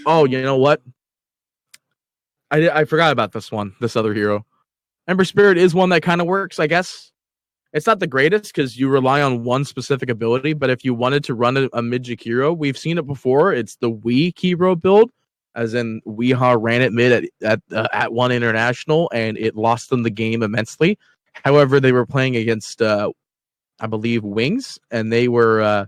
Oh, you know what? I forgot about this one, this other hero. Ember Spirit is one that kind of works, I guess. It's not the greatest because you rely on one specific ability, but if you wanted to run a mid-jick hero, we've seen it before. It's the Wii hero build, as in Weehaw ran it mid at one international, and it lost them the game immensely. However, they were playing against, I believe, Wings, and they were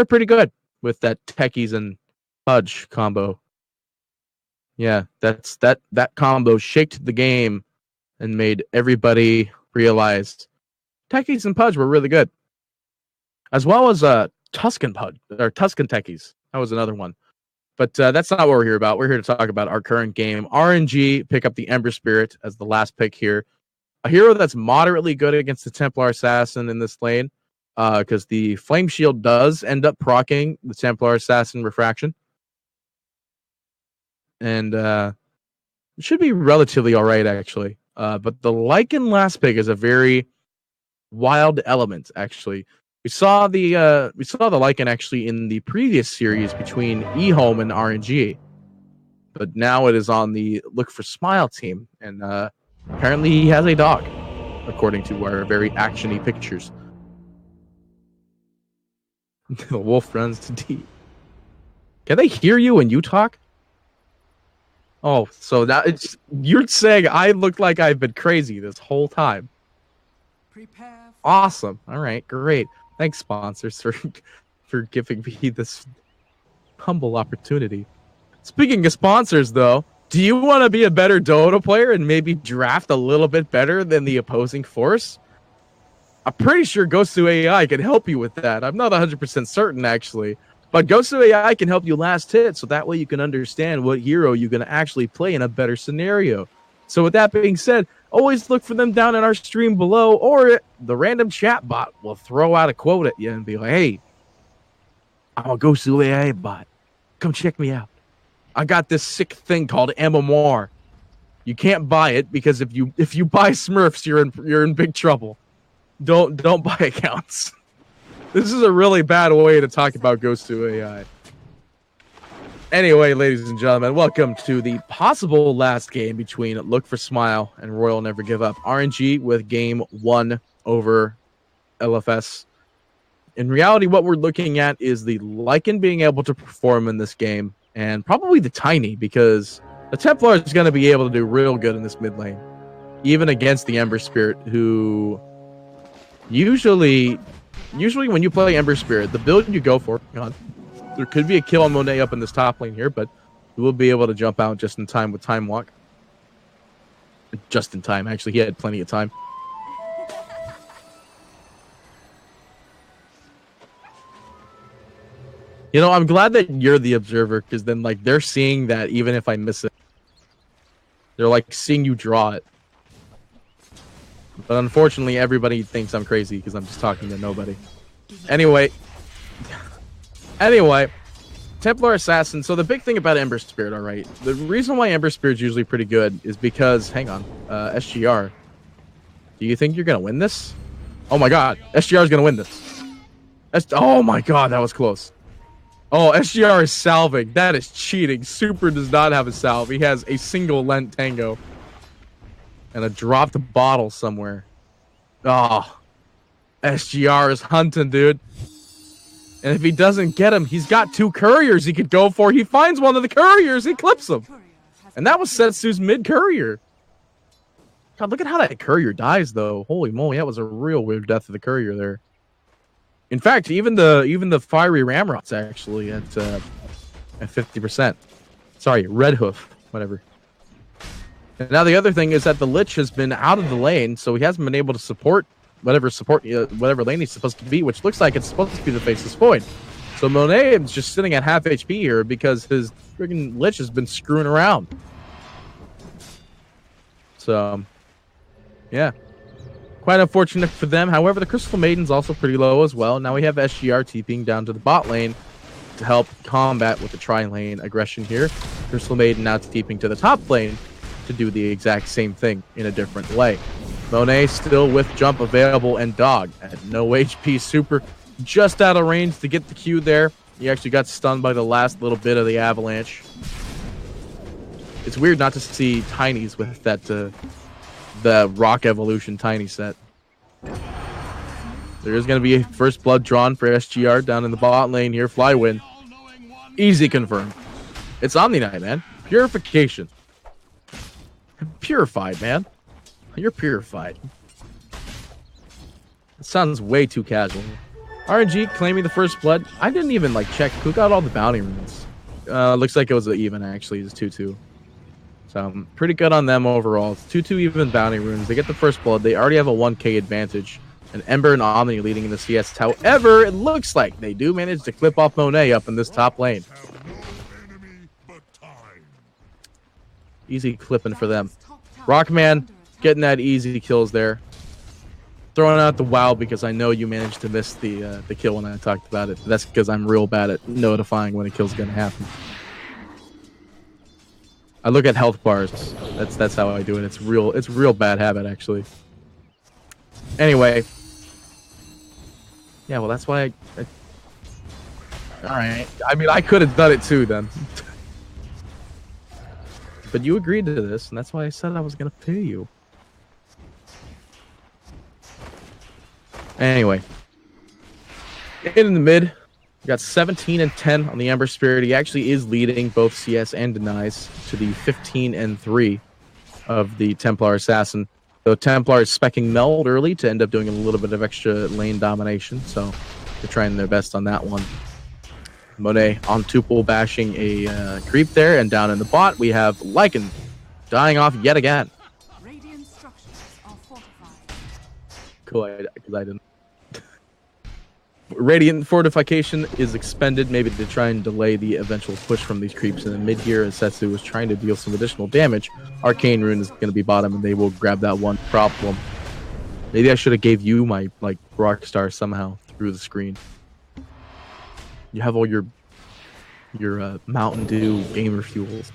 pretty good with that Techies and Pudge combo. Yeah, that combo shaked the game and made everybody realize Techies and Pudge were really good. As well as Tuscan Pudge or Tuscan Techies. That was another one. But that's not what we're here about. We're here to talk about our current game. RNG pick up the Ember Spirit as the last pick here. A hero that's moderately good against the Templar Assassin in this lane. Because the Flame Shield does end up proccing the Templar Assassin Refraction. And it should be relatively alright, actually. But the Lycan last pick is a very wild element, actually. We saw the Lycan actually in the previous series between eHome and RNG. But now it is on the Look for Smile team. And apparently he has a dog, according to our very action-y pictures. The wolf runs to deep. Can they hear you when you talk? Oh, so that you're saying I look like I've been crazy this whole time. Awesome. All right, great. Thanks, sponsors, for giving me this humble opportunity. Speaking of sponsors, though, do you want to be a better Dota player and maybe draft a little bit better than the opposing force? I'm pretty sure Ghostu AI can help you with that. I'm not 100% certain, actually. But Ghostu AI can help you last hit, so that way you can understand what hero you're going to actually play in a better scenario. So with that being said, always look for them down in our stream below, or the random chat bot will throw out a quote at you and be like, hey, I'm a Ghostu AI bot. Come check me out. I got this sick thing called MMR. You can't buy it because if you buy Smurfs, you're in big trouble. Don't buy accounts. This is a really bad way to talk about Ghostu AI. Anyway, ladies and gentlemen, welcome to the possible last game between Look for Smile and Royal Never Give Up. RNG with game 1 over LFS. In reality, what we're looking at is the Lycan being able to perform in this game, and probably the Tiny, because the Templar is going to be able to do real good in this mid lane, even against the Ember Spirit, who usually when you play Ember Spirit, the build you go for, there could be a kill on Monet up in this top lane here, but you will be able to jump out just in time with Time Walk. Just in time, actually. He had plenty of time. You know, I'm glad that you're the observer, because then, like, they're seeing that even if I miss it. They're, like, seeing you draw it. But unfortunately, everybody thinks I'm crazy because I'm just talking to nobody. Anyway, Templar Assassin. So the big thing about Ember Spirit, all right, the reason why Ember Spirit's usually pretty good is because, hang on, SGR. Do you think you're going to win this? Oh my god, SGR is going to win this. Oh my god, that was close. Oh, SGR is salving. That is cheating. Super does not have a salve. He has a single Lent Tango. And a dropped bottle somewhere. Oh, SGR is hunting, dude. And if he doesn't get him, he's got 2 couriers he could go for. He finds one of the couriers, he clips him. And that was Setsu's mid-courier. God, look at how that courier dies, though. Holy moly, that was a real weird death of the courier there. In fact, even the fiery ramrods actually at 50%. Sorry, red hoof, whatever. And now the other thing is that the Lich has been out of the lane, so he hasn't been able to support whatever lane he's supposed to be, which looks like it's supposed to be the Faceless Void. So Monet is just sitting at half HP here because his friggin' Lich has been screwing around. So, yeah. Quite unfortunate for them. However, the Crystal Maiden's also pretty low as well. Now we have SGR TPing down to the bot lane to help combat with the tri-lane aggression here. Crystal Maiden now TPing to the top lane to do the exact same thing in a different way. Monet still with jump available and dog at no HP. Super just out of range to get the Q there. He actually got stunned by the last little bit of the avalanche. It's weird not to see Tinies with that the Rock Evolution Tiny set. There is going to be a first blood drawn for SGR down in the bot lane here. Fly win. Easy confirmed. It's Omni Knight, man. Purification. Purified, man. You're purified. It sounds way too casual. RNG claiming the first blood. I didn't even check who got all the bounty runes. Looks like it was even actually. It's 2-2. So pretty good on them overall. It's 2-2 even bounty runes. They get the first blood. They already have a 1k advantage. And Ember and Omni leading in the CS. However, it looks like they do manage to clip off Monet up in this top lane. Easy clipping for them. Rockman getting that easy kills there. Throwing out the WoW because I know you managed to miss the kill when I talked about it. That's because I'm real bad at notifying when a kill's going to happen. I look at health bars. That's how I do it. It's real bad habit actually. Anyway. Yeah, well that's why I Alright. I mean I could have done it too then. But you agreed to this, and that's why I said I was gonna pay you. Anyway. In the mid, we got 17 and 10 on the Ember Spirit. He actually is leading both CS and denies to the 15 and 3 of the Templar Assassin. Though Templar is specking Meld early to end up doing a little bit of extra lane domination, so they're trying their best on that one. Monet on Tuple bashing a creep there, and down in the bot we have Lycan dying off yet again. Radiant structures are fortified. Cool, because I didn't. Radiant Fortification is expended, maybe to try and delay the eventual push from these creeps in the mid here, as Setsu was trying to deal some additional damage. Arcane Rune is going to be bottom, and they will grab that one problem. Maybe I should have gave you my Rockstar somehow through the screen. You have all your Mountain Dew gamer fuels.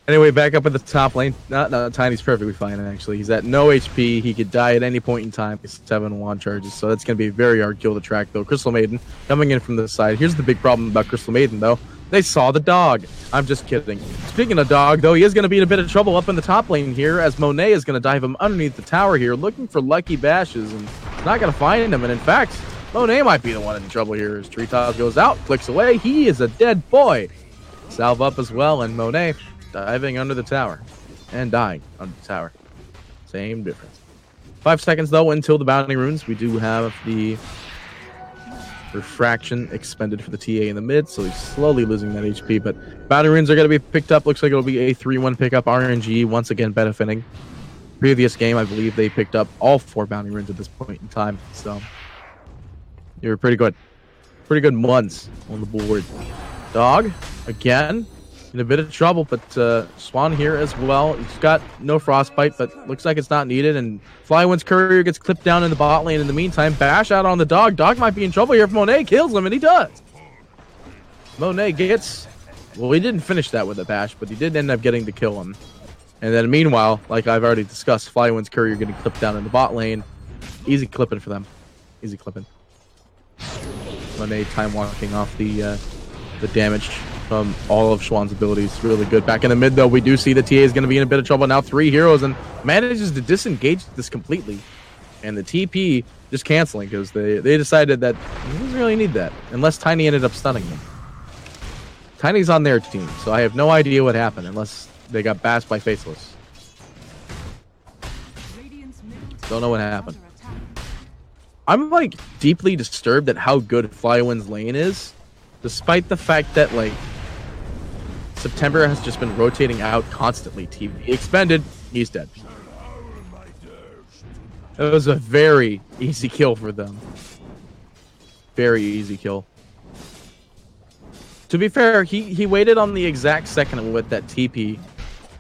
Anyway, back up at the top lane. No, Tiny's perfectly fine, actually. He's at no HP. He could die at any point in time. He's 7 wand charges, so that's going to be a very hard kill to track, though. Crystal Maiden coming in from the side. Here's the big problem about Crystal Maiden, though. They saw the dog. I'm just kidding. Speaking of dog, though, he is going to be in a bit of trouble up in the top lane here, as Monet is going to dive him underneath the tower here, looking for lucky bashes, and he's not going to find him. And in fact, Monet might be the one in trouble here as Treetops goes out, clicks away. He is a dead boy. Salve up as well, and Monet diving under the tower and dying under the tower. Same difference. 5 seconds, though, until the bounty runes. We do have the refraction expended for the TA in the mid, so he's slowly losing that HP, but bounty runes are going to be picked up. Looks like it'll be a 3-1 pickup. RNG once again benefiting. Previous game, I believe they picked up all 4 bounty runes at this point in time, so they were pretty good. Pretty good ones on the board. Dog, again, in a bit of trouble, but Swan here as well. He's got no frostbite, but looks like it's not needed. And Flywind's courier gets clipped down in the bot lane in the meantime. Bash out on the dog. Dog might be in trouble here if Monet kills him, and he does. Monet gets... Well, he didn't finish that with a bash, but he did end up getting to kill him. And then meanwhile, like I've already discussed, Flywind's courier getting clipped down in the bot lane. Easy clipping for them. Easy clipping. Monet time walking off the damage from all of Schwann's abilities. Really good. Back in the mid, though, we do see the TA is going to be in a bit of trouble now. 3 heroes, and manages to disengage this completely. And the TP just canceling because they decided that he doesn't really need that. Unless Tiny ended up stunning them. Tiny's on their team, so I have no idea what happened unless they got bashed by Faceless. Don't know what happened. I'm deeply disturbed at how good Flywind's lane is, despite the fact that September has just been rotating out constantly. TV expended, he's dead. It was a very easy kill for them. Very easy kill. To be fair, he waited on the exact second with that TP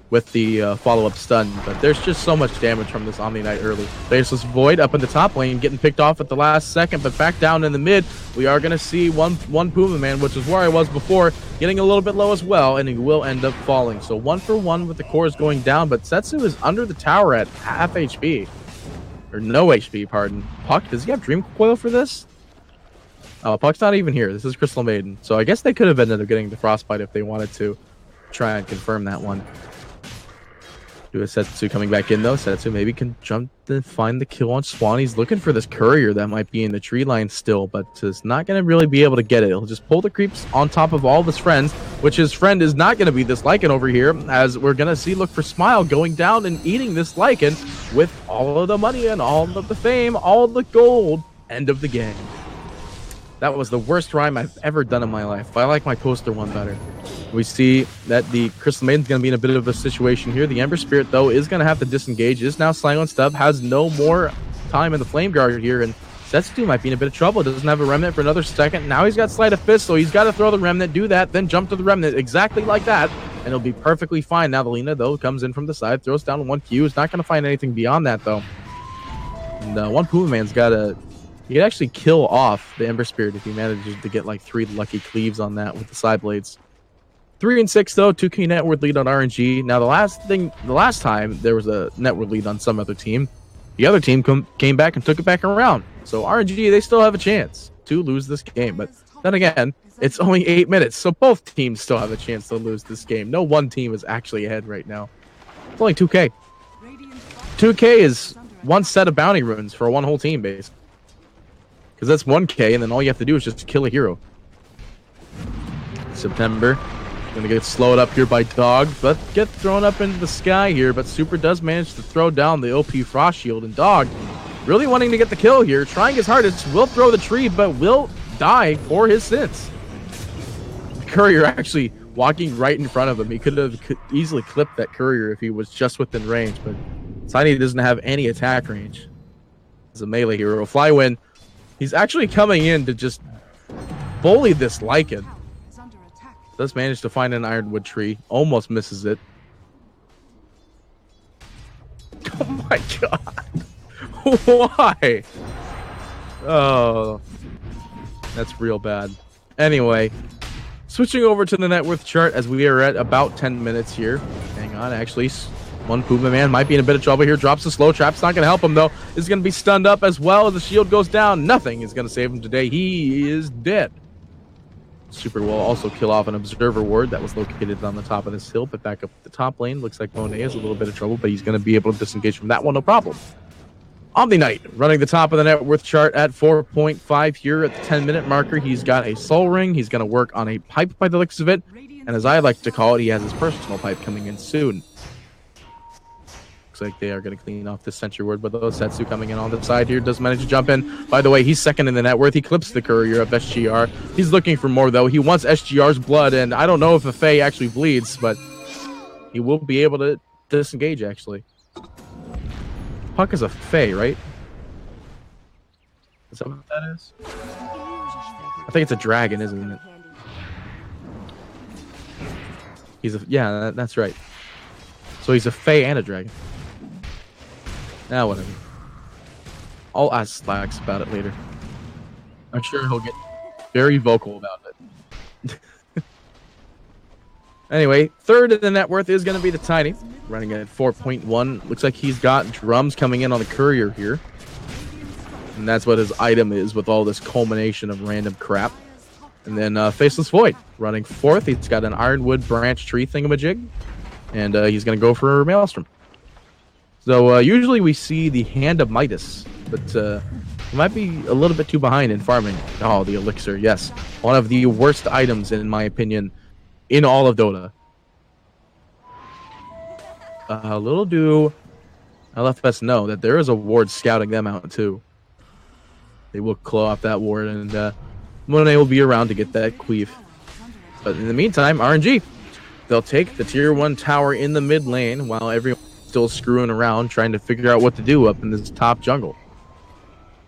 with the follow-up stun, but there's just so much damage from this Omni Knight early. Faceless Void up in the top lane, getting picked off at the last second, but back down in the mid, we are going to see one Puma Man, which is where I was before, getting a little bit low as well, and he will end up falling. So 1 for 1 with the cores going down, but Setsu is under the tower at half HP. Or no HP, pardon. Puck, does he have Dream Coil for this? Oh, Puck's not even here. This is Crystal Maiden. So I guess they could have ended up getting the Frostbite if they wanted to try and confirm that one. Do a Setsu coming back in though. Setsu maybe can jump to find the kill on Swan. He's looking for this courier that might be in the tree line still, but is not going to really be able to get it. He'll just pull the creeps on top of all of his friends, which his friend is not going to be this Lycan over here, as we're going to see Look for Smile going down and eating this Lycan with all of the money and all of the fame, all of the gold. End of the game. That was the worst rhyme I've ever done in my life. I like my poster one better. We see that the Crystal Maiden's going to be in a bit of a situation here. The Ember Spirit, though, is going to have to disengage. Is now silenced up, has no more time in the Flame Guard here, and Setsu might be in a bit of trouble. Doesn't have a Remnant for another second. Now he's got Sleight of Fist, so he's got to throw the Remnant, do that, then jump to the Remnant exactly like that, and it'll be perfectly fine. Now the Lina, though, comes in from the side, throws down 1Q. Is not going to find anything beyond that, though. And one Puma Man's got to... He could actually kill off the Ember Spirit if he manages to get like 3 lucky cleaves on that with the side blades. 3 and 6 though, 2K net worth lead on RNG. Now the last time there was a net worth lead on some other team, the other team came back and took it back around. So RNG, they still have a chance to lose this game. But then again, it's only 8 minutes, so both teams still have a chance to lose this game. No one team is actually ahead right now. It's only 2K. 2K is one set of bounty runes for one whole team, basically. Because that's 1K, and then all you have to do is just kill a hero. September. Gonna get slowed up here by Dog, but get thrown up into the sky here. But Super does manage to throw down the OP Frost Shield, and Dog really wanting to get the kill here, trying his hardest, will throw the tree, but will die for his sins. The Courier actually walking right in front of him. He could have easily clipped that Courier if he was just within range, but Tiny doesn't have any attack range. He's a melee hero. Flywin. He's actually coming in to just bully this Lycan. Does manage to find an Ironwood tree. Almost misses it. Oh my god. Why? Oh. That's real bad. Anyway. Switching over to the net worth chart as we are at about 10 minutes here. Hang on, actually. One Puma Man might be in a bit of trouble here. Drops the slow trap's not going to help him, though. Is going to be stunned up as well as the shield goes down. Nothing is going to save him today. He is dead. Super will also kill off an observer ward that was located on the top of this hill, but back up the top lane. Looks like Monet is a little bit of trouble, but he's going to be able to disengage from that one, no problem. Omni Knight running the top of the net worth chart at 4.5 here at the 10-minute marker. He's got a soul ring. He's going to work on a pipe by the looks of it. And as I like to call it, he has his personal pipe coming in soon. Like they are going to clean off this sentry ward, but the Setsu coming in on the side here does manage to jump in. By the way, he's second in the net worth. He clips the Courier of SGR. He's looking for more, though. He wants SGR's blood, and I don't know if a Fae actually bleeds, but he will be able to disengage, actually. Puck is a Fae, right? Is that what that is? I think it's a dragon, isn't it? He's a... Yeah, that's right. So he's a Fae and a dragon. Now, whatever. I'll ask Slacks about it later. I'm sure he'll get very vocal about it. Anyway, third in the net worth is going to be the Tiny. Running at 4.1. Looks like he's got drums coming in on the Courier here. And that's what his item is with all this culmination of random crap. And then Faceless Void running fourth. He's got an Ironwood branch tree thingamajig. And he's going to go for Maelstrom. So usually we see the Hand of Midas, but he might be a little bit too behind in farming. Oh, the Elixir, yes. One of the worst items, in my opinion, in all of Dota. Little do LFS know that there is a ward scouting them out, too. They will claw off that ward, and Monet will be around to get that Queef. But in the meantime, RNG. They'll take the tier 1 tower in the mid lane while everyone's still screwing around trying to figure out what to do up in this top jungle.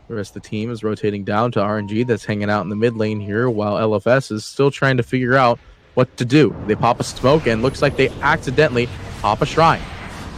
The rest of the team is rotating down to RNG that's hanging out in the mid lane here while LFS is still trying to figure out what to do. They pop a smoke and looks like they accidentally pop a shrine.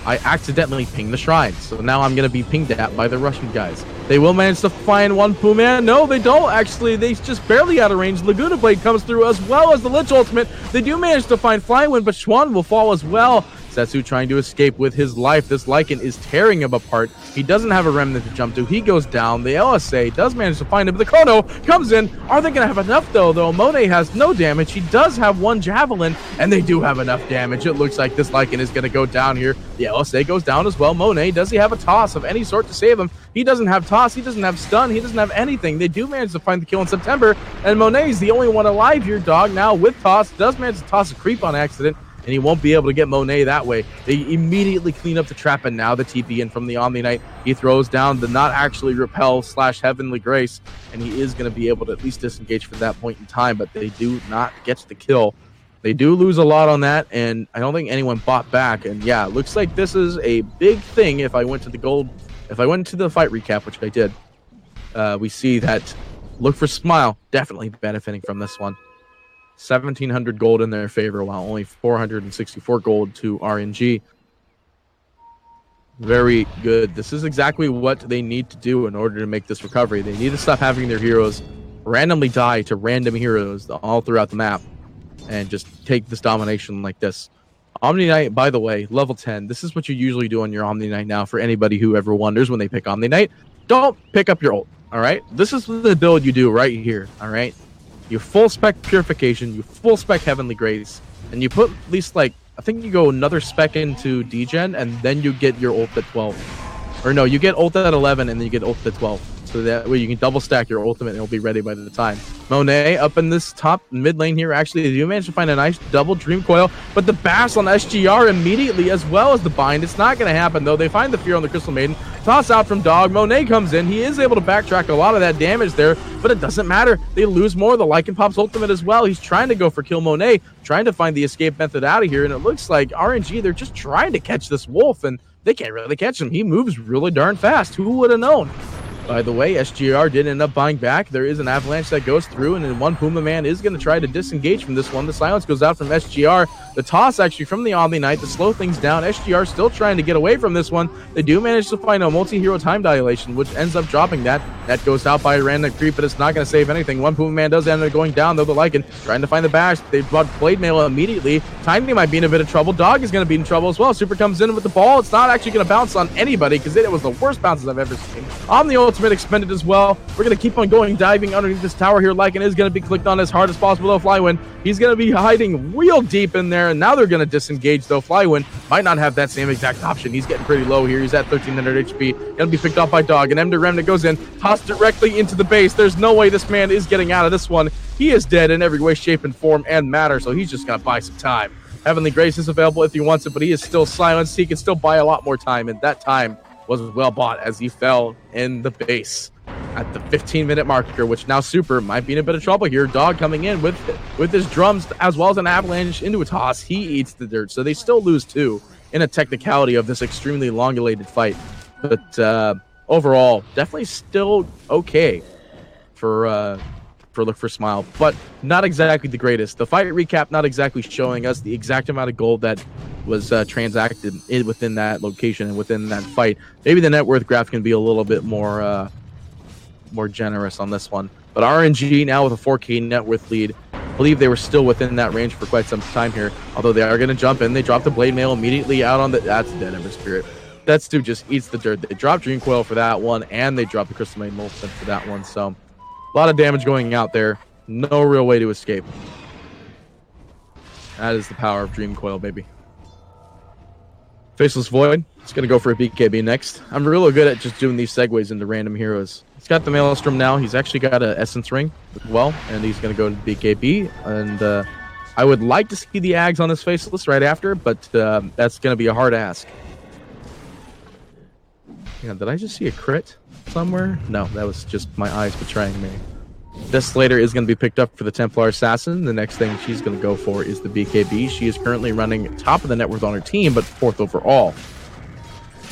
I accidentally pinged the shrine, so now I'm going to be pinged at by the Russian guys. They will manage to find one Puman. No, they don't, actually. They just barely out of range. Laguna Blade comes through as well as the Lich Ultimate. They do manage to find Flywind, but Schwan will fall as well. Setsu trying to escape with his life. This Lycan is tearing him apart. He doesn't have a remnant to jump to. He goes down. The LSA does manage to find him, but the Kono comes in. Are they going to have enough, though? Monet has no damage. He does have one Javelin, and they do have enough damage. It looks like this Lycan is going to go down here. The LSA goes down as well. Monet, does he have a toss of any sort to save him? He doesn't have toss. He doesn't have stun. He doesn't have anything. They do manage to find the kill in September, and Monet is the only one alive here. Dog now with toss. Does manage to toss a creep on accident, and he won't be able to get Monet that way. They immediately clean up the trap, and now the TP in from the Omni Knight. He throws down the not actually repel / Heavenly Grace, and he is going to be able to at least disengage from that point in time, but they do not get the kill. They do lose a lot on that, and I don't think anyone bought back. And yeah, it looks like this is a big thing. If I went to the fight recap, which I did, we see that Look for Smile definitely benefiting from this one. 1,700 gold in their favor, while only 464 gold to RNG. Very good. This is exactly what they need to do in order to make this recovery. They need to stop having their heroes randomly die to random heroes all throughout the map and just take this domination like this. Omni Knight, by the way, level 10. This is what you usually do on your Omni Knight now. For anybody who ever wonders when they pick Omni Knight, don't pick up your ult, all right? This is the build you do right here, all right? You full spec Purification, you full spec Heavenly Grace, and you put at least, like, I think you go another spec into degen, and then you get your ult at 12. Or no, you get ult at 11, and then you get ult at 12. So that way you can double stack your ultimate, and it'll be ready by the time. Monet up in this top mid lane here. Actually, they do manage to find a nice double Dream Coil, but the bash on SGR immediately, as well as the bind. It's not going to happen, though. They find the Fear on the Crystal Maiden. Toss out from Dog. Monet comes in. He is able to backtrack a lot of that damage there, but it doesn't matter. They lose more. The Lycan pops ultimate as well. He's trying to go for kill Monet, trying to find the escape method out of here, and it looks like RNG, they're just trying to catch this wolf, and they can't really catch him. He moves really darn fast. Who would have known? By the way, SGR did end up buying back. There is an avalanche that goes through, and then one Puma man is going to try to disengage from this one. The silence goes out from SGR. The toss actually from the Omni Knight to slow things down. SGR still trying to get away from this one. They do manage to find a multi-hero time dilation, which ends up dropping that. That goes out by a random creep, but it's not going to save anything. One Puma man does end up going down, though. The Lycan trying to find the bash. They brought Blade Mail immediately. Tiny might be in a bit of trouble. Dog is going to be in trouble as well. Super comes in with the ball. It's not actually going to bounce on anybody because it was the worst bounces I've ever seen. Omni ultimate expended as well. We're going to keep on going, diving underneath this tower here. Lycan is going to be clicked on as hard as possible, though. Flywin, he's going to be hiding real deep in there, and now they're going to disengage, though. Flywin might not have that same exact option. He's getting pretty low here. He's at 1,300 HP. Going to be picked off by Dog, and Emder Remnant goes in, tossed directly into the base. There's no way this man is getting out of this one. He is dead in every way, shape, and form and matter, so he's just going to buy some time. Heavenly Grace is available if he wants it, but he is still silenced. He can still buy a lot more time, and that time was well bought as he fell in the base at the 15-minute marker, which now Super might be in a bit of trouble here. Dog coming in with his drums as well as an avalanche into a toss. He eats the dirt, so they still lose two in a technicality of this extremely long-elated fight. But overall, definitely still okay for Look for Smile, but not exactly the greatest. The fight recap not exactly showing us the exact amount of gold that was transacted within that location and within that fight. Maybe the net worth graph can be a little bit more generous on this one. But RNG now with a 4K net worth lead. I believe they were still within that range for quite some time here, although they are going to jump in. They drop the Blade Mail immediately out on the... That's Dead Ember Spirit. That dude just eats the dirt. They drop Dream Coil for that one, and they drop the Crystal Maiden Molten for that one, so... a lot of damage going out there. No real way to escape. That is the power of Dream Coil, baby. Faceless Void. It's going to go for a BKB next. I'm really good at just doing these segues into random heroes. He's got the Maelstrom now. He's actually got an Essence Ring as well, and he's going to go to BKB. And I would like to see the Ags on his Faceless right after, but that's going to be a hard ask. Yeah, did I just see a crit somewhere? No, that was just my eyes betraying me. This Slater is going to be picked up for the Templar Assassin. The next thing she's going to go for is the BKB. She is currently running top of the net worth on her team, but 4th overall.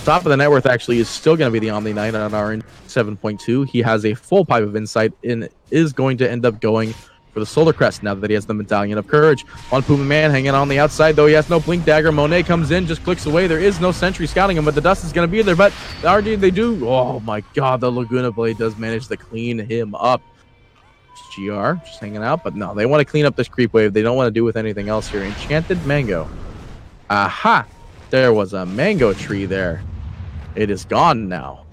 Top of the net worth actually is still going to be the Omni Knight on RN 7.2. He has a full pipe of insight and is going to end up going for the Solar Crest now that he has the Medallion of Courage. One Puma man hanging on the outside, though he has no Blink Dagger. Monet comes in, just clicks away. There is no sentry scouting him, but the dust is going to be there. But the RG, they do. Oh my god, the Laguna Blade does manage to clean him up. GR just hanging out, but no, they want to clean up this creep wave. They don't want to do with anything else here. Enchanted Mango. Aha! There was a mango tree there. It is gone now.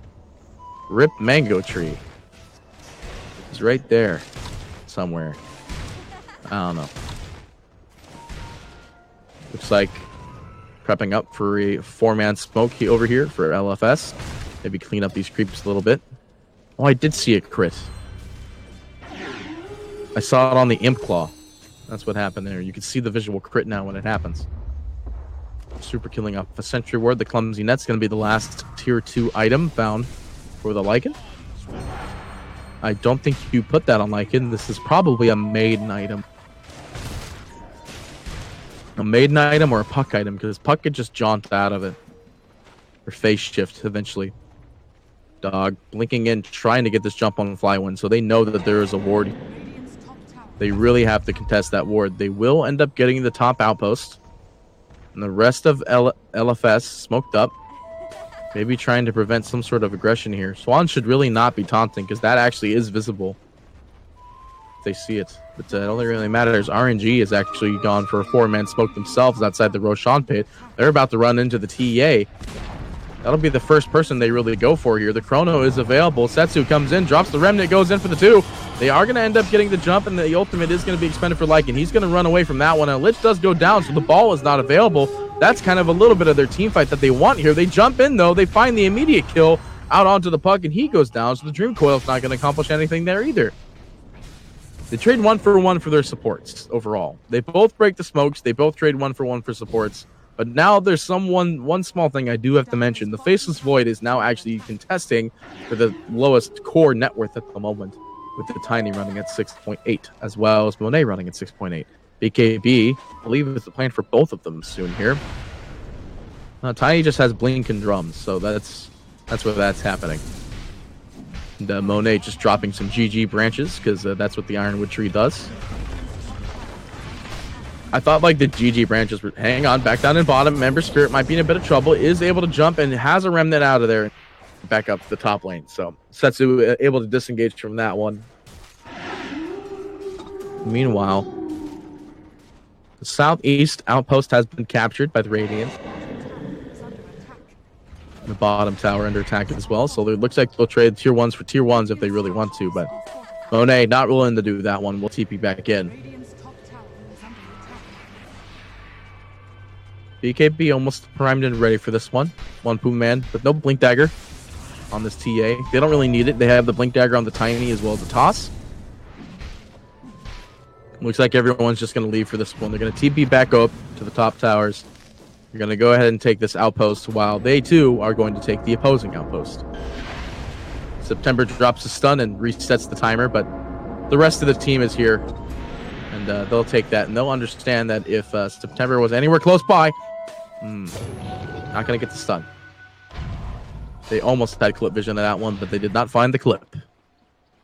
Rip mango tree. It's right there somewhere. I don't know. Looks like prepping up for a 4-man smoke over here for LFS. Maybe clean up these creeps a little bit. Oh, I did see a crit. I saw it on the Imp Claw. That's what happened there. You can see the visual crit now when it happens. Super killing off a Sentry Ward. The Clumsy Net's going to be the last tier 2 item found for the Lycan. I don't think you put that on Lycan. This is probably a maiden item. A maiden item or a puck item, because puck could just jaunt out of it. Or phase shift eventually. Dog blinking in, trying to get this jump on Flywin, so they know that there is a ward. They really have to contest that ward. They will end up getting the top outpost. And the rest of LFS smoked up. Maybe trying to prevent some sort of aggression here. Swan should really not be taunting, because that actually is visible. If they see it. But it only really matters. RNG is actually gone for a 4-man smoke themselves outside the Roshan pit. They're about to run into the TA. That'll be the first person they really go for here. The Chrono is available. Setsu comes in, drops the Remnant, goes in for the 2. They are going to end up getting the jump, and the ultimate is going to be expended for Lycan. He's going to run away from that one. And Lich does go down, so the ball is not available. That's kind of a little bit of their team fight that they want here. They jump in, though. They find the immediate kill out onto the puck, and he goes down, so the Dream Coil's not going to accomplish anything there either. They trade 1-for-1 for their supports overall. They both break the smokes. They both trade 1-for-1 for supports. But now there's one small thing I do have to mention. The Faceless Void is now actually contesting for the lowest core net worth at the moment, with the Tiny running at 6.8, as well as Monet running at 6.8. BKB, I believe, is the plan for both of them soon here. Tiny just has Blink and Drums, so that's where that's happening. And Monet just dropping some GG branches, because that's what the Ironwood tree does. I thought like the GG branches were... Hang on, back down in bottom. Member Spirit might be in a bit of trouble. Is able to jump and has a Remnant out of there. Back up the top lane. So Setsu able to disengage from that one. Meanwhile, the southeast outpost has been captured by the Radiant. The bottom tower under attack as well. So it looks like they'll trade tier 1s for tier 1s if they really want to. But Monet not willing to do that one. We'll TP back in. BKB almost primed and ready for this one. One Boom Man, but no Blink Dagger on this TA. They don't really need it. They have the Blink Dagger on the Tiny as well as the Toss. Looks like everyone's just going to leave for this one. They're going to TP back up to the top towers. You're going to go ahead and take this outpost while they too are going to take the opposing outpost. September drops a stun and resets the timer, but the rest of the team is here. And they'll take that, and they'll understand that if September was anywhere close by, not going to get the stun. They almost had clip vision of that one, but they did not find the clip.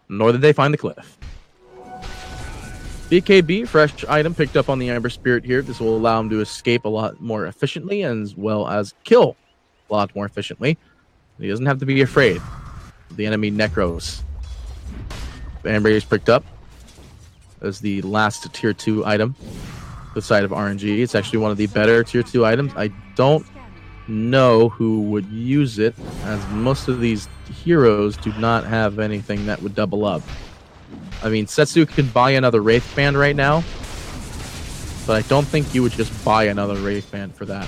Nor did they find the cliff. BKB, fresh item picked up on the Amber Spirit here. This will allow him to escape a lot more efficiently, as well as kill a lot more efficiently. He doesn't have to be afraid of the enemy Necros. Amber is picked up as the last tier 2 item. The side of RNG. It's actually one of the better tier 2 items. I don't know who would use it, as most of these heroes do not have anything that would double up. I mean, Setsu could buy another Wraith Band right now, but I don't think you would just buy another Wraith Band for that.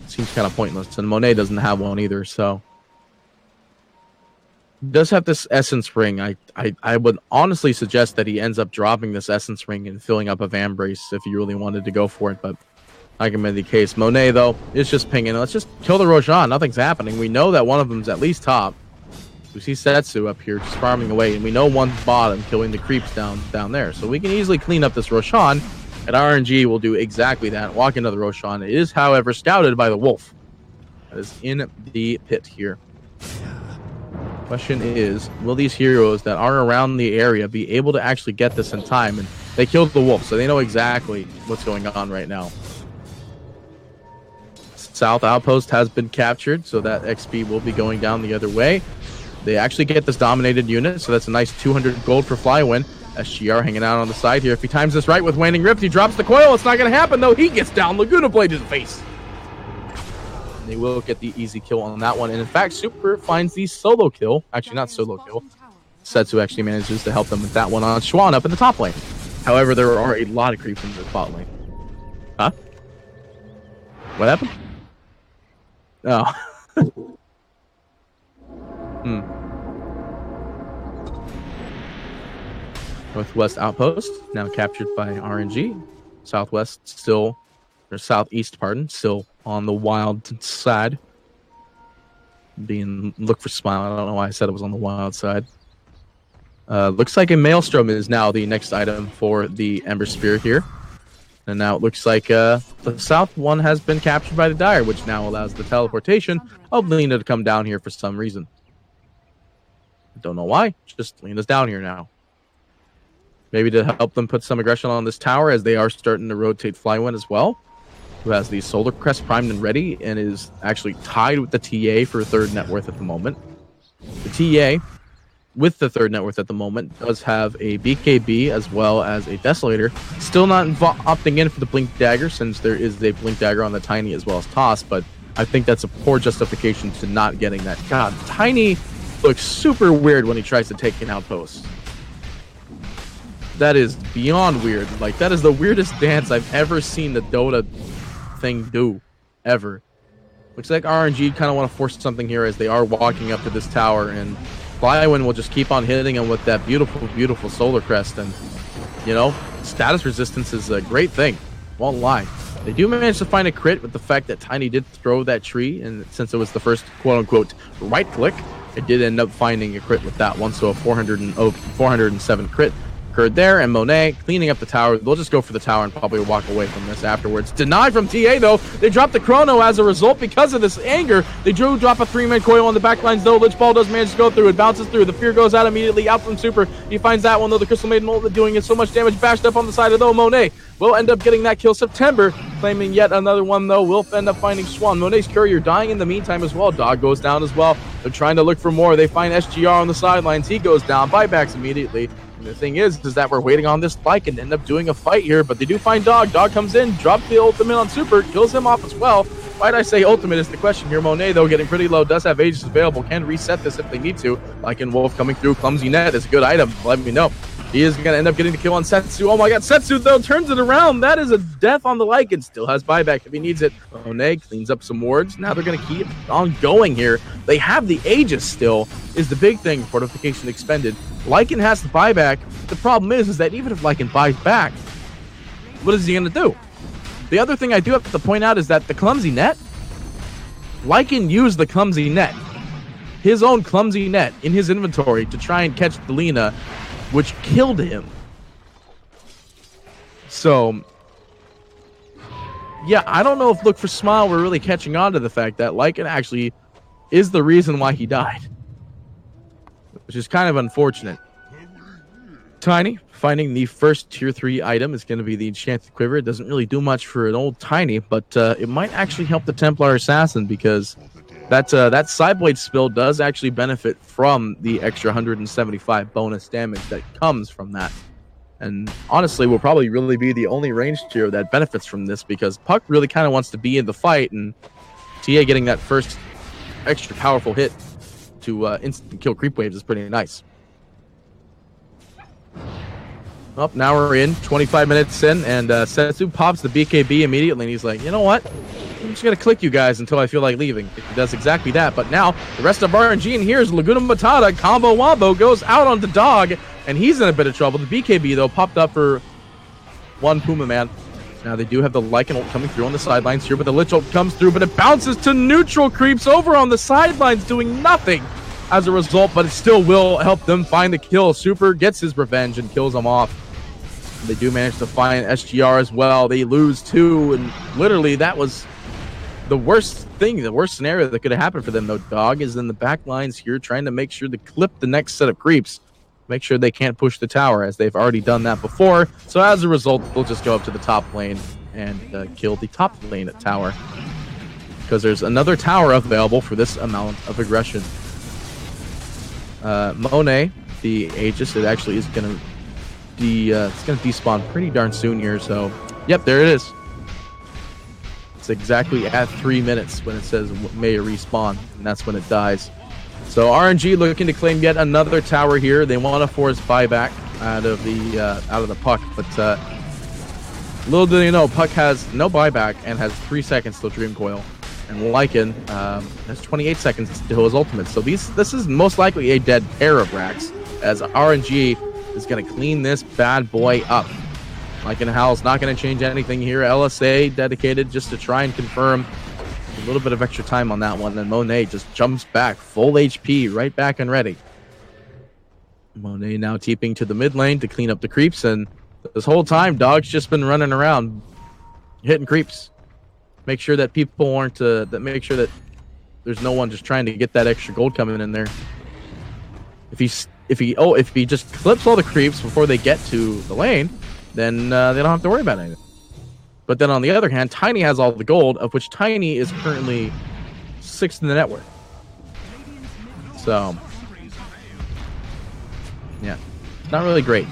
It seems kind of pointless, and Monet doesn't have one either, so... He does have this Essence Ring. I would honestly suggest that he ends up dropping this Essence Ring and filling up a Vambrace if he really wanted to go for it, but I can make the case. Monet, though, is just pinging. Let's just kill the Roshan. Nothing's happening. We know that one of them's at least top. We see Setsu up here just farming away, and we know one's bottom, killing the creeps down there. So we can easily clean up this Roshan, and RNG will do exactly that. Walk into the Roshan. It is, however, scouted by the Wolf. That is in the pit here. Question is, will these heroes that are around the area be able to actually get this in time? And they killed the Wolf, so they know exactly what's going on right now. South Outpost has been captured, so that XP will be going down the other way. They actually get this dominated unit, so that's a nice 200 gold for Flywin. SGR hanging out on the side here. If he times this right with Waning Rift, he drops the coil. It's not going to happen, though. He gets down. Laguna Blade to the face. They will get the easy kill on that one. And in fact, Super finds the solo kill. Actually, not solo kill. Setsu actually manages to help them with that one on Schwan up in the top lane. However, there are a lot of creeps in the bot lane. Huh? What happened? Oh. Northwest outpost now captured by RNG. Southwest still, or southeast, pardon, still on the wild side. Being look for smile. I don't know why I said it was on the wild side. Looks like a Maelstrom is now the next item for the Ember Spirit here. And now it looks like the south one has been captured by the Dire, which now allows the teleportation of Lina to come down here for some reason. Don't know why, just Lina's down here now. Maybe to help them put some aggression on this tower as they are starting to rotate Flywind as well, who has the Solar Crest primed and ready and is actually tied with the TA for third net worth at the moment. The TA, with the third net worth at the moment, does have a BKB as well as a Desolator. Still not opting in for the Blink Dagger, since there is a Blink Dagger on the Tiny as well as Toss, but I think that's a poor justification to not getting that. God, Tiny looks super weird when he tries to take an outpost. That is beyond weird. Like, that is the weirdest dance I've ever seen the Dota thing do, ever. Looks like RNG kind of want to force something here as they are walking up to this tower, and Flywind will just keep on hitting him with that beautiful, beautiful Solar Crest. And, you know, status resistance is a great thing. Won't lie. They do manage to find a crit with the fact that Tiny did throw that tree, and since it was the first quote-unquote right-click, it did end up finding a crit with that one, so a 407 crit occurred there, and Monet cleaning up the tower. They'll just go for the tower and probably walk away from this afterwards. Denied from TA, though. They dropped the Chrono as a result because of this anger. They drop a 3-man coil on the backlines, though. Lich Ball does manage to go through. It bounces through. The Fear goes out immediately, out from Super. He finds that one, though. The Crystal Maiden ult doing it so much damage, bashed up on the side of, though. Monet will end up getting that kill. September claiming yet another one, though. Will end up finding Swan. Monet's courier dying in the meantime as well. Dog goes down as well. They're trying to look for more. They find SGR on the sidelines. He goes down. Buybacks immediately. And the thing is that we're waiting on this bike and end up doing a fight here, but they do find Dog. Dog comes in, drops the ultimate on Super, kills him off as well. Why'd I say ultimate is the question here. Monet, though, getting pretty low, does have Aegis available, can reset this if they need to. Like in Wolf coming through, Clumsy Net is a good item, let me know. He is going to end up getting the kill on Setsu. Oh my god, Setsu, though, turns it around. That is a death on the Lycan. Still has buyback if he needs it. Monet cleans up some wards. Now they're going to keep on going here. They have the Aegis still, is the big thing. Fortification expended. Lycan has the buyback. The problem is that even if Lycan buys back, what is he going to do? The other thing I do have to point out is that the Clumsy Net, Lycan used the Clumsy Net, his own Clumsy Net, in his inventory to try and catch the Lina, which killed him. So, yeah, I don't know if Look for Smile were really catching on to the fact that Lycan actually is the reason why he died, which is kind of unfortunate. Tiny finding the first tier 3 item is going to be the Enchanted Quiver. It doesn't really do much for an old Tiny, but it might actually help the Templar Assassin, because that Sideblade spill does actually benefit from the extra 175 bonus damage that comes from that. And honestly, will probably really be the only range tier that benefits from this, because Puck really kind of wants to be in the fight, and TA getting that first extra powerful hit to instant kill creep waves is pretty nice. Well, now we're in 25 minutes in, and Setsu pops the BKB immediately, and he's like, you know what? I'm just going to click you guys until I feel like leaving. He does exactly that, but now the rest of RNG, and here's Laguna Matata, combo wombo, goes out on the Dog, and he's in a bit of trouble. The BKB, though, popped up for one Puma Man. Now they do have the Lycan ult coming through on the sidelines here, but the Lich ult comes through, but it bounces to neutral, creeps over on the sidelines, doing nothing as a result, but it still will help them find the kill. Super gets his revenge and kills him off. They do manage to find SGR as well. They lose 2, and literally that was the worst thing, the worst scenario that could have happened for them, though. Dog is in the back lines here trying to make sure to clip the next set of creeps, make sure they can't push the tower, as they've already done that before. So as a result, they'll just go up to the top lane and kill the top lane at tower, because there's another tower available for this amount of aggression. Monet, the Aegis, it actually is going to it's going to despawn pretty darn soon here. So, yep, there it is. It's exactly at 3 minutes when it says may respawn, and that's when it dies. So RNG looking to claim yet another tower here. They want to force buyback out of the puck, but little do you know, puck has no buyback and has 3 seconds till Dream Coil, and Lycan has 28 seconds till his ultimate. So this is most likely a dead pair of racks, as RNG is going to clean this bad boy up. Lycan Howl's not going to change anything here. LSA dedicated just to try and confirm a little bit of extra time on that one. Then Monet just jumps back, full HP, right back and ready. Monet now TPing to the mid lane to clean up the creeps, and this whole time, Dog's just been running around, hitting creeps. Make sure that people aren't, make sure that there's no one just trying to get that extra gold coming in there. If he just clips all the creeps before they get to the lane, then they don't have to worry about anything. But then on the other hand, Tiny has all the gold, of which Tiny is currently 6th in the network. So, yeah, not really great.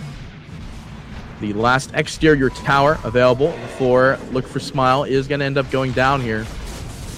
The last exterior tower available for Look for Smile is going to end up going down here.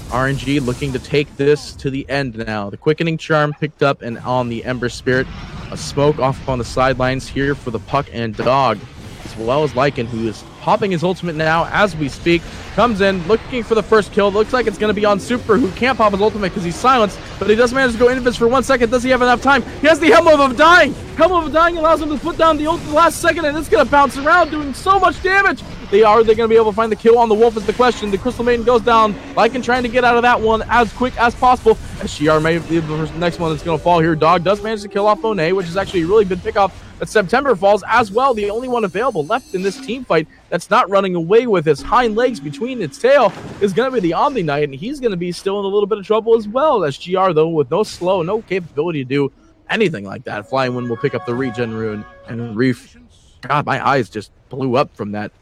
RNG looking to take this to the end now. The Quickening Charm picked up and on the Ember Spirit. A smoke off on the sidelines here for the Puck and Dog, as well as Lycan, who is popping his ultimate now as we speak. Comes in looking for the first kill. Looks like it's going to be on Super, who can't pop his ultimate because he's silenced, but he does manage to go invis for 1 second. Does he have enough time? He has the Helm of Dying. Helm of Dying allows him to put down the ult the last second, and it's going to bounce around, doing so much damage. Are they going to be able to find the kill on the Wolf is the question. The Crystal Maiden goes down. Lycan trying to get out of that one as quick as possible. SGR may be the next one that's going to fall here. Dog does manage to kill off Monet, which is actually a really good pickoff. But September falls as well. The only one available left in this team fight that's not running away with his hind legs between its tail is going to be the Omni Knight, and he's going to be still in a little bit of trouble as well. SGR, though, with no slow, no capability to do anything like that. Flying Wind will pick up the regen rune, and Reef, God, my eyes just blew up from that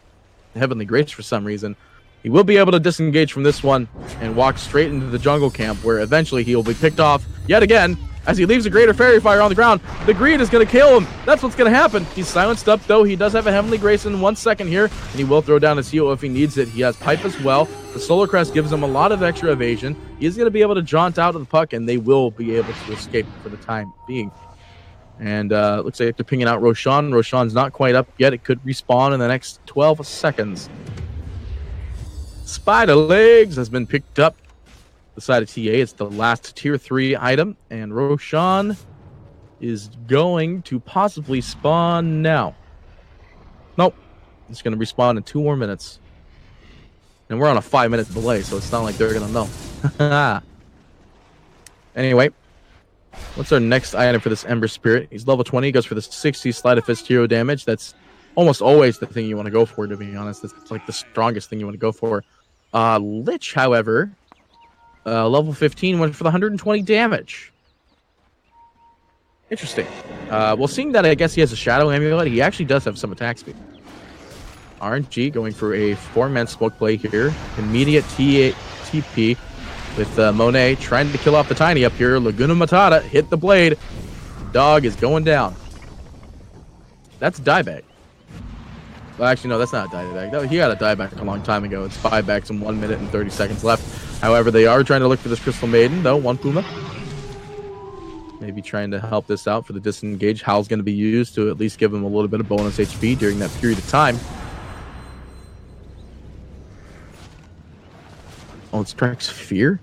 Heavenly Grace for some reason. He will be able to disengage from this one and walk straight into the jungle camp, where eventually he will be picked off yet again as he leaves a Greater Fairy Fire on the ground. The Greed is going to kill him. That's what's going to happen. He's silenced up, though. He does have a Heavenly Grace in 1 second here, and he will throw down his heal if he needs it. He has Pipe as well. The Solar Crest gives him a lot of extra evasion. He is going to be able to jaunt out of the puck, and they will be able to escape for the time being. And looks like they're pinging out Roshan. Roshan's not quite up yet. It could respawn in the next 12 seconds. Spider Legs has been picked up. The side of TA, it's the last tier 3 item, and Roshan is going to possibly spawn now. Nope, it's going to respawn in 2 more minutes. And we're on a 5-minute delay, so it's not like they're going to know. Anyway, what's our next item for this Ember Spirit? He's level 20, goes for the 60 Sleight of Fist hero damage. That's almost always the thing you want to go for, to be honest. It's like the strongest thing you want to go for. Lich, however, level 15 went for the 120 damage. Interesting. Well, seeing that I guess he has a Shadow Amulet, he actually does have some attack speed. RNG going for a 4-man smoke play here. Immediate TP with Monet trying to kill off the Tiny up here. Laguna Matata hit the blade. Dog is going down. That's a dieback. Well, actually, no, that's not a dieback. He got a dieback a long time ago. It's 5 backs in 1 minute and 30 seconds left. However, they are trying to look for this Crystal Maiden, though. One Puma. Maybe trying to help this out for the disengage. Howl's going to be used to at least give him a little bit of bonus HP during that period of time. Oh, it strikes Fear?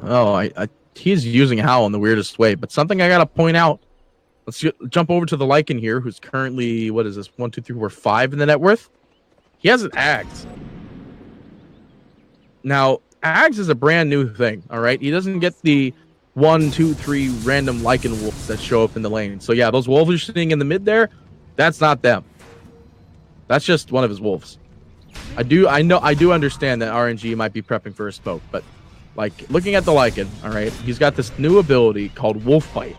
Oh, he's using Howl in the weirdest way. But something I got to point out. Let's jump over to the Lycan here, who's currently, what is this, 1, 2, 3, 4, 5 in the net worth. He has an Ags. Now, Ags is a brand new thing, all right? He doesn't get the 1, 2, 3 random Lycan wolves that show up in the lane. So yeah, those wolves you're seeing in the mid there, that's not them. That's just one of his wolves. I do understand that RNG might be prepping for a smoke, but like looking at the Lycan, all right, he's got this new ability called Wolf Bite.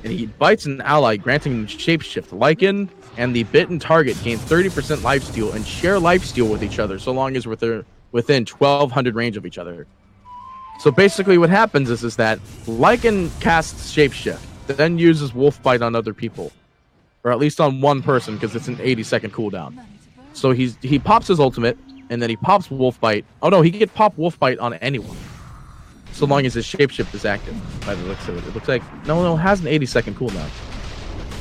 And he bites an ally, granting him shapeshift. Lycan and the bitten target gain 30% lifesteal and share lifesteal with each other, so long as they're within 1,200 range of each other. So basically what happens is that Lycan casts shapeshift, then uses Wolf Bite on other people. Or at least on one person, because it's an 80-second cooldown. So he pops his ultimate, and then he pops Wolf Bite. Oh no, he could pop Wolf Bite on anyone, so long as his shapeshift is active. By the looks of it, it looks like no, it has an 80-second cooldown.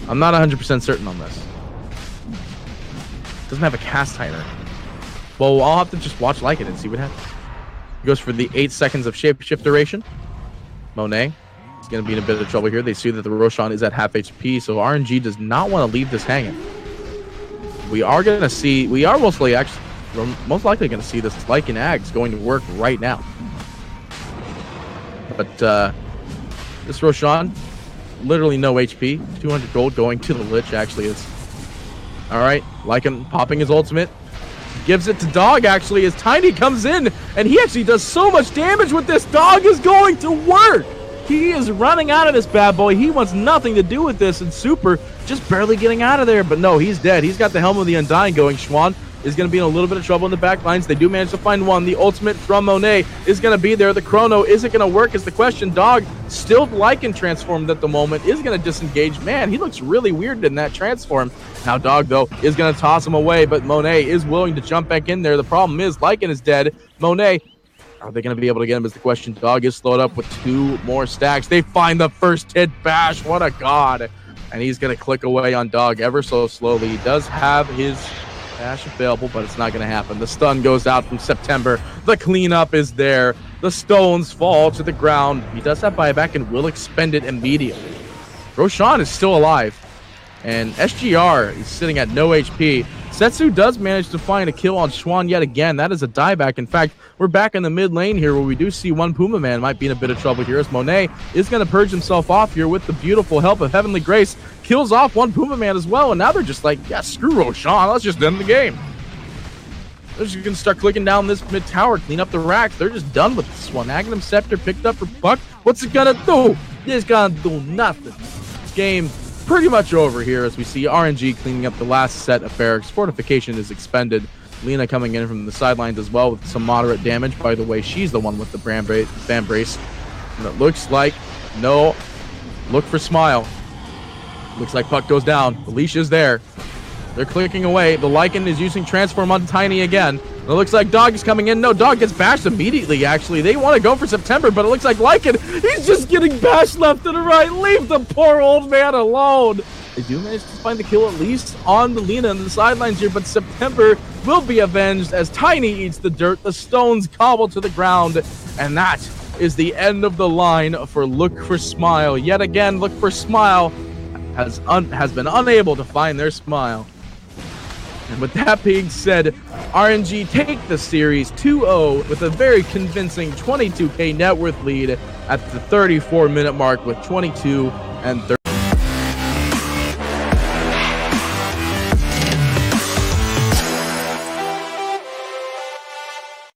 I'm not 100% certain on this. Doesn't have a cast timer. Well, I'll have to just watch like it and see what happens. He goes for the 8 seconds of shapeshift duration. Monet is going to be in a bit of trouble here. They see that the Roshan is at half HP, so RNG does not want to leave this hanging. We are going to see, we are most likely going to see this Lycan Ags going to work right now. But this Roshan, literally no HP. 200 gold going to the Lich, actually. Is all right. Lycan popping his ultimate. Gives it to Dog, actually, as Tiny comes in, and he actually does so much damage with this. Dog is going to work. He is running out of this bad boy. He wants nothing to do with this, and Super just barely getting out of there. But no, he's dead. He's got the Helm of the Undying going. Schwan is going to be in a little bit of trouble in the back lines. They do manage to find one. The ultimate from Monet is going to be there. The chrono, is it going to work is the question. Dog, still Lycan transformed at the moment, is going to disengage. Man, he looks really weird in that transform. Now Dog, though, is going to toss him away, but Monet is willing to jump back in there. The problem is Lycan is dead. Monet, are they going to be able to get him is the question. Dog is slowed up with 2 more stacks. They find the first hit bash. What a god. And he's going to click away on Dog ever so slowly. He does have his dash available, but it's not going to happen. The stun goes out from September. The cleanup is there. The stones fall to the ground. He does have buyback and will expend it immediately. Roshan is still alive, and SGR is sitting at no HP. Setsu does manage to find a kill on Schwan yet again. That is a dieback. In fact, we're back in the mid lane here where we do see one Puma Man might be in a bit of trouble here as Monet is going to purge himself off here with the beautiful help of Heavenly Grace. Kills off one Puma Man as well, and now they're just like, yeah, screw Roshan, let's just end the game. They're just going to start clicking down this mid tower, clean up the racks. They're just done with this one. Aghanim Scepter picked up for Buck. What's it going to do? It's going to do nothing. Game pretty much over here as we see RNG cleaning up the last set of barracks. Fortification is expended. Lena coming in from the sidelines as well with some moderate damage. By the way, she's the one with the fan brace. And it looks like no. Look for Smile. Looks like Puck goes down. The leash is there. They're clicking away. The Lycan is using Transform on Tiny again. It looks like Dog is coming in. No, Dog gets bashed immediately, actually. They want to go for September, but it looks like Lycan, he's just getting bashed left and right. Leave the poor old man alone. They do manage to find the kill at least on the Lena on the sidelines here, but September will be avenged as Tiny eats the dirt. The stones cobble to the ground, and that is the end of the line for Look for Smile. Yet again, Look for Smile has been unable to find their smile. And with that being said, RNG take the series 2-0 with a very convincing 22k net worth lead at the 34-minute mark with 22 and 30.